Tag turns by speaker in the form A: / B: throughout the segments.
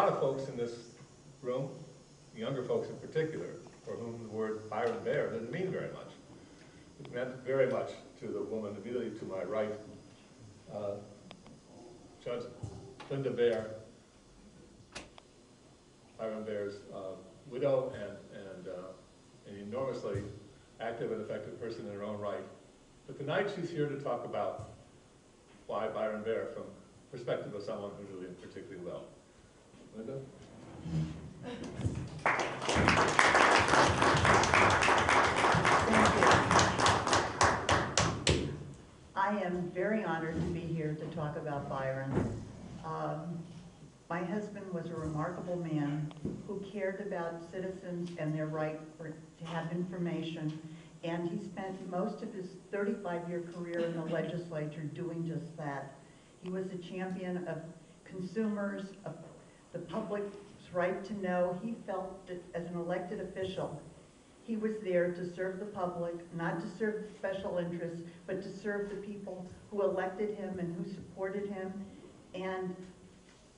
A: lot of folks in this room, younger folks in particular, for whom the word Byron Baer didn't mean very much. It meant very much to the woman immediately to my right, Judge Linda Baer, Byron Baer's widow and an enormously active and effective person in her own right. But tonight she's here to talk about why Byron Baer from the perspective of someone who knew him particularly well. Linda?
B: Thank you. I am very honored to be here to talk about Byron. My husband was a remarkable man who cared about citizens and their right to have information, and he spent most of his 35-year career in the legislature doing just that. He was a champion of consumers, of the public's right to know. He felt that as an elected official, he was there to serve the public, not to serve the special interests, but to serve the people who elected him and who supported him. And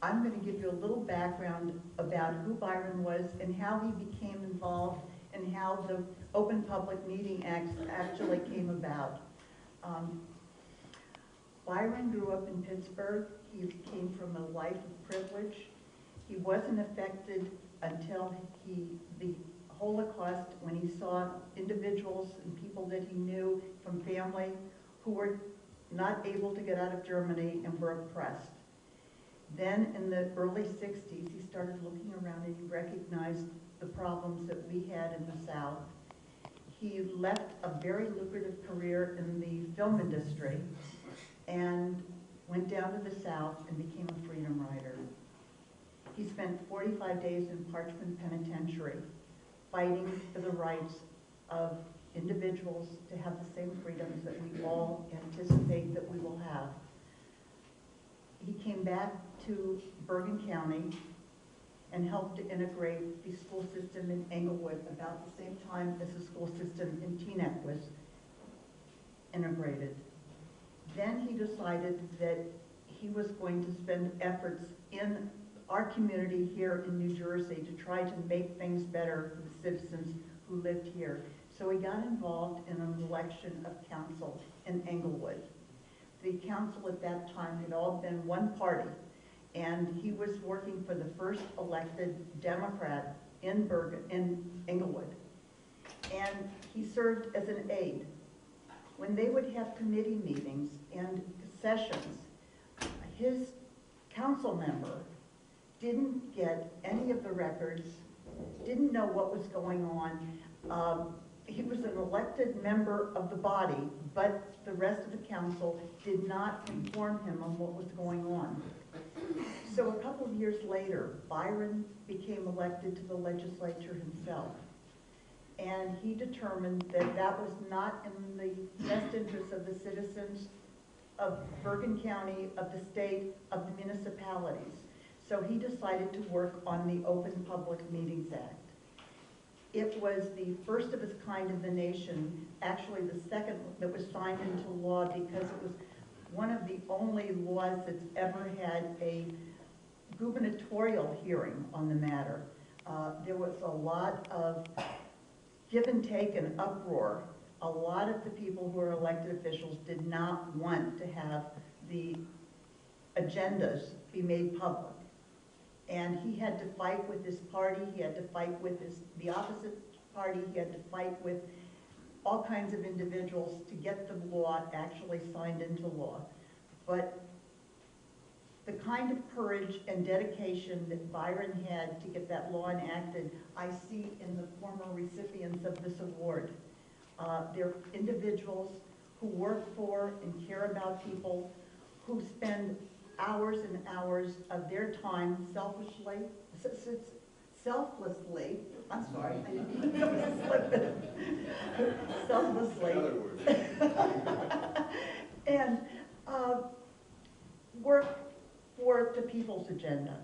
B: I'm going to give you a little background about who Byron was and how he became involved and how the Open Public Meeting Act actually came about. Byron grew up in Pittsburgh. He came from a life of privilege. He wasn't affected until the Holocaust, when he saw individuals and people that he knew from family who were not able to get out of Germany and were oppressed. Then in the early 60s, he started looking around and he recognized the problems that we had in the South. He left a very lucrative career in the film industry and went down to the South and became a freedom rider. He spent 45 days in Parchman Penitentiary fighting for the rights of individuals to have the same freedoms that we all anticipate that we will have. He came back to Bergen County and helped to integrate the school system in Englewood about the same time as the school system in Teaneck was integrated. Then he decided that he was going to spend efforts in our community here in New Jersey to try to make things better for the citizens who lived here. So he got involved in an election of council in Englewood. The council at that time had all been one party, and he was working for the first elected Democrat in Englewood. And he served as an aide. When they would have committee meetings and sessions, his council member didn't get any of the records, didn't know what was going on. He was an elected member of the body, but the rest of the council did not inform him on what was going on. So a couple of years later, Byron became elected to the legislature himself. And he determined that that was not in the best interest of the citizens of Bergen County, of the state, of the municipalities. So he decided to work on the Open Public Meetings Act. It was the first of its kind in the nation, actually the second that was signed into law, because it was one of the only laws that's ever had a gubernatorial hearing on the matter. There was a lot of give and take and uproar. A lot of the people who are elected officials did not want to have the agendas be made public. And he had to fight with his party, he had to fight with the opposite party, he had to fight with all kinds of individuals to get the law actually signed into law. But the kind of courage and dedication that Byron had to get that law enacted, I see in the former recipients of this award. They're individuals who work for and care about people, who spend hours and hours of their time selflessly, I'm sorry, I didn't know this like that. Selflessly, and work for the people's agenda.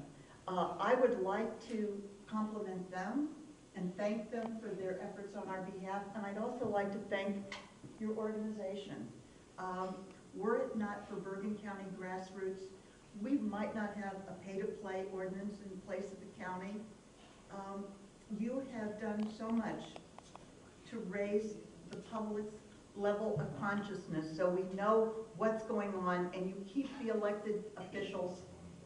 B: I would like to compliment them and thank them for their efforts on our behalf, and I'd also like to thank your organization. Were it not for Bergen County Grassroots, we might not have a pay-to-play ordinance in place at the county. You have done so much to raise the public's level of consciousness so we know what's going on, and you keep the elected officials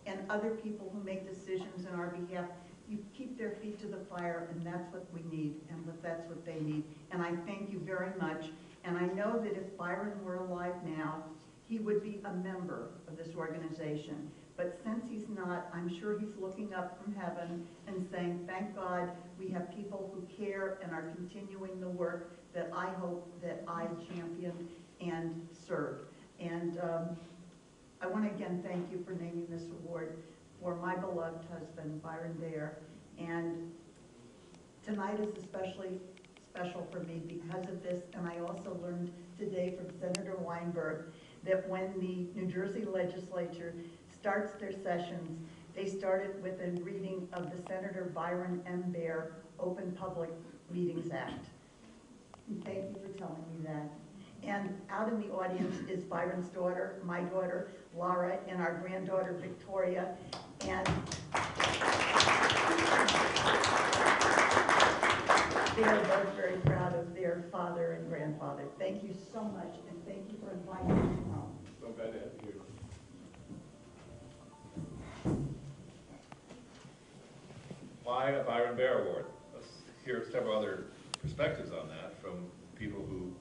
B: and other people who make decisions on our behalf, you keep their feet to the fire, and that's what we need, and that's what they need. And I thank you very much. And I know that if Byron were alive now, he would be a member of this organization. But since he's not, I'm sure he's looking up from heaven and saying, thank God we have people who care and are continuing the work that I hope that I championed and served. And I want to again thank you for naming this award for my beloved husband, Byron Baer. And tonight is especially special for me because of this, and I also learned today from Senator Weinberg that when the New Jersey legislature starts their sessions, they start it with a reading of the Senator Byron M. Baer Open Public Meetings Act. And thank you for telling me that. And out in the audience is Byron's daughter, my daughter, Laura, and our granddaughter, Victoria. And they are both very proud of their father and grandfather. Thank you so much, and thank you for inviting me home.
A: So glad to have you here. Why a Byron Baer Award? Let's hear several other perspectives on that from people who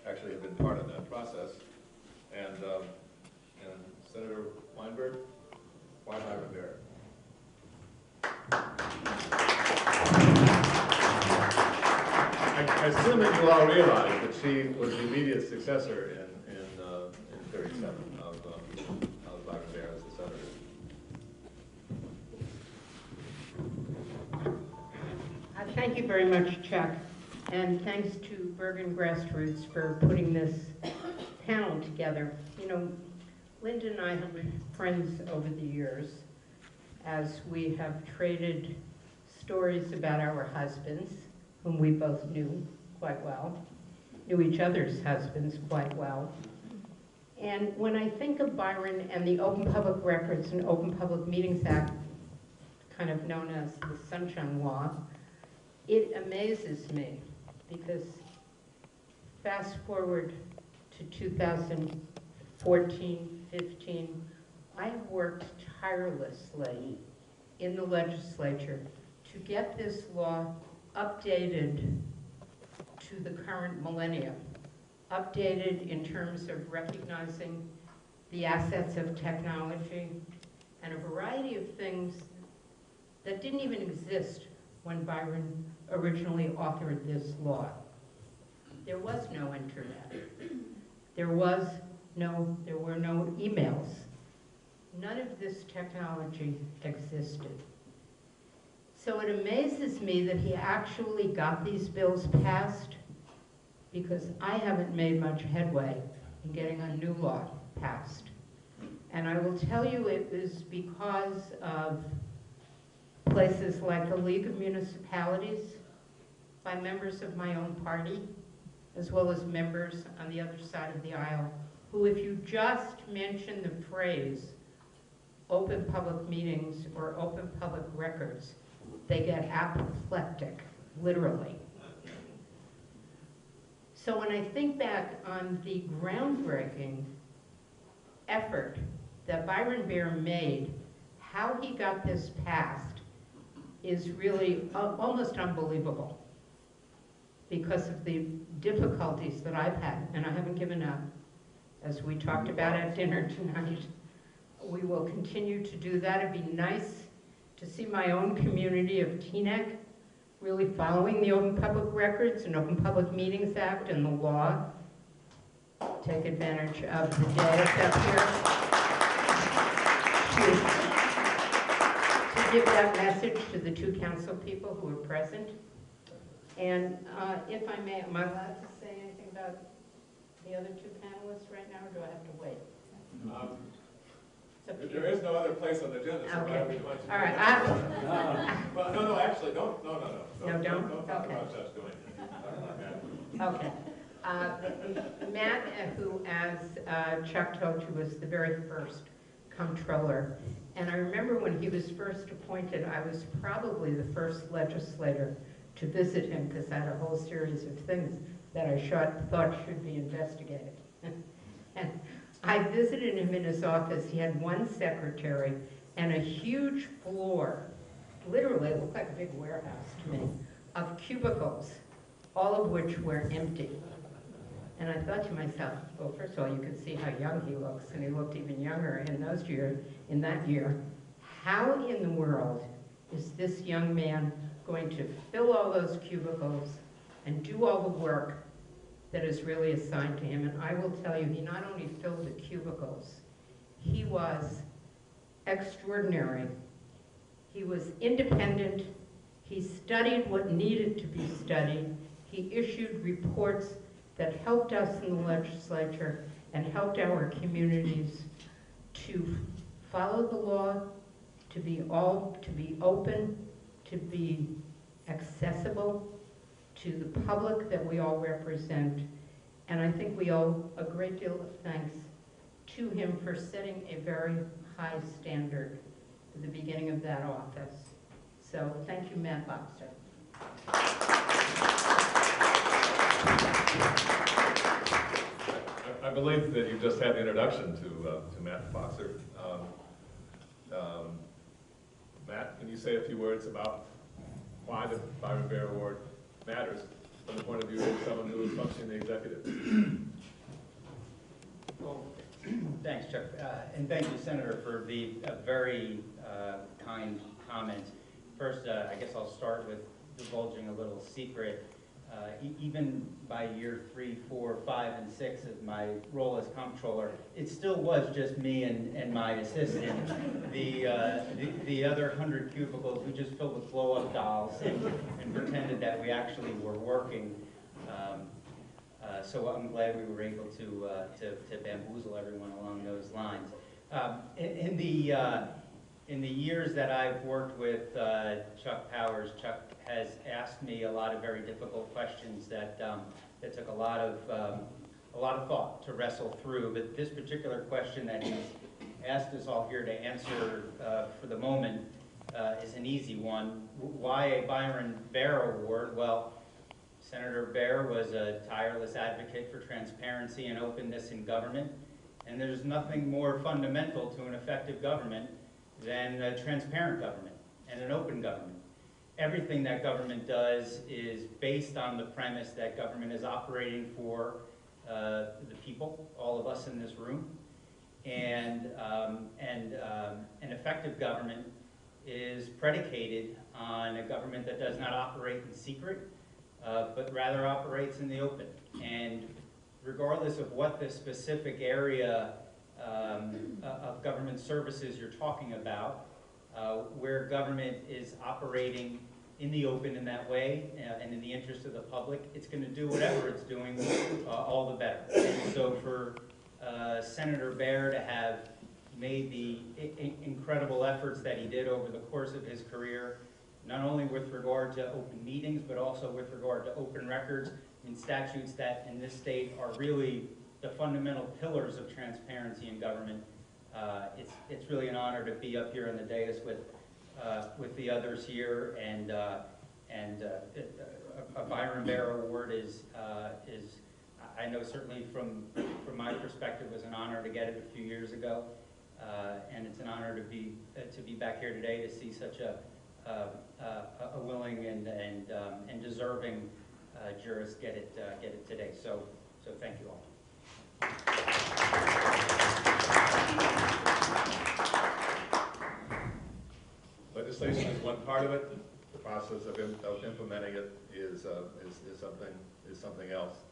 A: actually have been part of that process. And Senator Weinberg, why Byron Baer? I assume that you all realize that she was the immediate successor in 37 of Byron Baer as the senator.
C: Thank you very much, Chuck, and thanks to Bergen Grassroots for putting this panel together. You know, Linda and I have been friends over the years as we have traded stories about our husbands, whom we both knew quite well, knew each other's husbands quite well. And when I think of Byron and the Open Public Records and Open Public Meetings Act, kind of known as the Sunshine Law, it amazes me because fast forward to 2014, 15, I have worked tirelessly in the legislature to get this law updated to the current millennium, updated in terms of recognizing the assets of technology and a variety of things that didn't even exist when Byron originally authored this law. There was no internet. There were no emails. None of this technology existed. So it amazes me that he actually got these bills passed because I haven't made much headway in getting a new law passed. And I will tell you it was because of places like the League of Municipalities, by members of my own party, as well as members on the other side of the aisle, who if you just mention the phrase open public meetings or open public records, they get apoplectic, literally. So when I think back on the groundbreaking effort that Byron Baer made, how he got this passed is really almost unbelievable because of the difficulties that I've had, and I haven't given up. As we talked about at dinner tonight, we will continue to do that. It'd be nice to see my own community of Teaneck really following the Open Public Records and Open Public Meetings Act and the law. Take advantage of the day up here to give that message to the two council people who are present. And if I may, am I allowed to say anything about the other two panelists right now, or do I have to wait?
A: There is no other place on the agenda, so
C: Okay.
A: why would you want to?
C: All right.
A: Well, no, actually, don't.
C: No, don't?
A: Don't talk
C: Okay.
A: about such doing.
C: Okay. Matt, who, as Chuck told you, was the very first Comptroller. And I remember when he was first appointed, I was probably the first legislator to visit him because I had a whole series of things that I thought should be investigated. And I visited him in his office. He had one secretary and a huge floor, literally it looked like a big warehouse to me, of cubicles, all of which were empty. And I thought to myself, well, first of all, you can see how young he looks, and he looked even younger in that year. How in the world is this young man going to fill all those cubicles and do all the work that is really assigned to him? And I will tell you, he not only filled the cubicles, he was extraordinary. He was independent. He studied what needed to be studied. He issued reports that helped us in the legislature and helped our communities to follow the law, to be open, to be accessible to the public that we all represent. And I think we owe a great deal of thanks to him for setting a very high standard at the beginning of that office. So thank you, Matt Boxer.
A: I believe that you just had the introduction to Matt Boxer. Matt, can you say a few words about why the Byron Baer Award matters from the point of view of someone who is functioning in the executive?
D: Well, thanks, Chuck, and thank you, Senator, for the very kind comments. First, I guess I'll start with divulging a little secret. Even by year 3, 4, 5, and 6 of my role as comptroller, it still was just me and my assistant. The other 100 cubicles, we just filled with blow-up dolls and pretended that we actually were working. So I'm glad we were able to bamboozle everyone along those lines. In the years that I've worked with Chuck Powers, Chuck has asked me a lot of very difficult questions that took a lot of thought to wrestle through. But this particular question that he's asked us all here to answer for the moment is an easy one. Why a Byron Baer Award? Well, Senator Baer was a tireless advocate for transparency and openness in government, and there's nothing more fundamental to an effective government than a transparent government and an open government. Everything that government does is based on the premise that government is operating for the people, all of us in this room, and an effective government is predicated on a government that does not operate in secret, but rather operates in the open. And regardless of what the specific area of government services you're talking about, where government is operating in the open in that way and in the interest of the public, it's going to do whatever it's doing all the better. And so for Senator Baer to have made the incredible efforts that he did over the course of his career, not only with regard to open meetings, but also with regard to open records and statutes that in this state are really the fundamental pillars of transparency in government. It's really an honor to be up here on the dais with the others here, and a Byron Baer Award is I know certainly from my perspective was an honor to get it a few years ago, and it's an honor to be back here today to see such a willing and deserving jurist get it today. So thank you all.
A: Legislation is one part of it. The process of implementing it is something else.